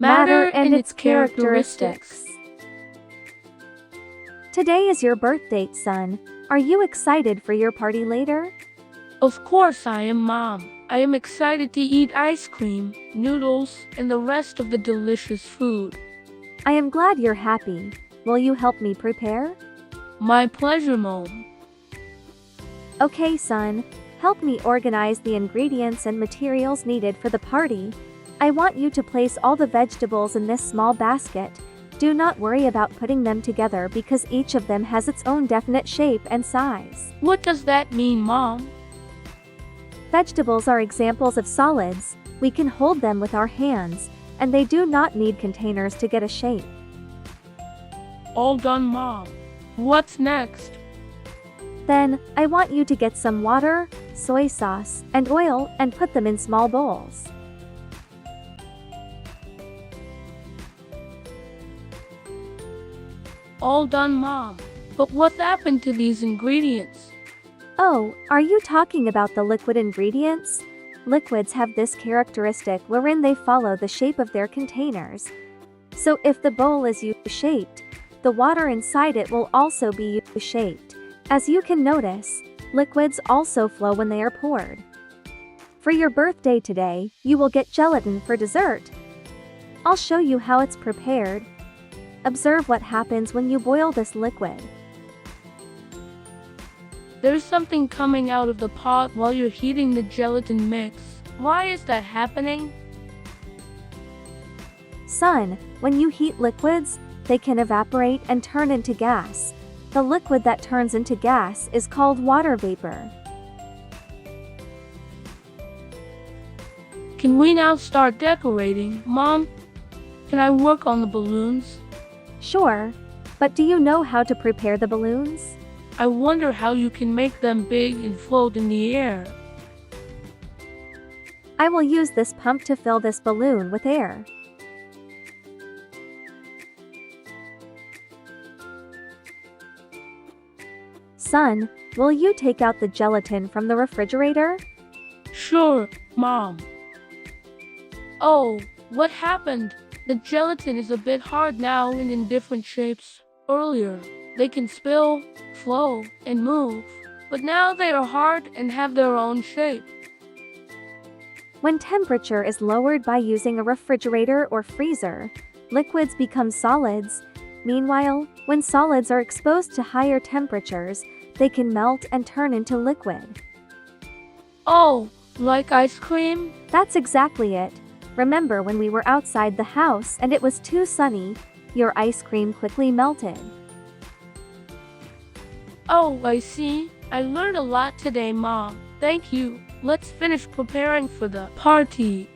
matter and its characteristics. Today is your birthday, son. Are you excited for your party later? Of course I am, Mom. I am excited to eat ice cream, noodles, and the rest of the delicious food. I am glad you're happy. Will you help me prepare? My pleasure, Mom. Okay, son. Help me organize the ingredients and materials needed for the party. I want you to place all the vegetables in this small basket. Do not worry about putting them together because each of them has its own definite shape and size. What does that mean, Mom? Vegetables are examples of solids. We can hold them with our hands, and they do not need containers to get a shape. All done, Mom. What's next? Then, I want you to get some water, soy sauce, and oil and put them in small bowls. All done, Mom. But what happened to these ingredients? Oh, are you talking about the liquid ingredients? Liquids have this characteristic wherein they follow the shape of their containers. So if the bowl is U-shaped, the water inside it will also be U-shaped. As you can notice, liquids also flow when they are poured. For your birthday today, you will get gelatin for dessert. I'll show you how it's prepared. Observe what happens when you boil this liquid. There's something coming out of the pot while you're heating the gelatin mix. Why is that happening? Son, when you heat liquids, they can evaporate and turn into gas. The liquid that turns into gas is called water vapor. Can we now start decorating, Mom? Can I work on the balloons? Sure, but do you know how to prepare the balloons? I wonder how you can make them big and float in the air. I will use this pump to fill this balloon with air. Son, will you take out the gelatin from the refrigerator? Sure, Mom. Oh, what happened? The gelatin is a bit hard now and in different shapes. Earlier, they can spill, flow, and move, but now they are hard and have their own shape. When temperature is lowered by using a refrigerator or freezer, liquids become solids. Meanwhile, when solids are exposed to higher temperatures, they can melt and turn into liquid. Oh, like ice cream? That's exactly it. Remember when we were outside the house and it was too sunny, your ice cream quickly melted. Oh, I see. I learned a lot today, Mom. Thank you. Let's finish preparing for the party.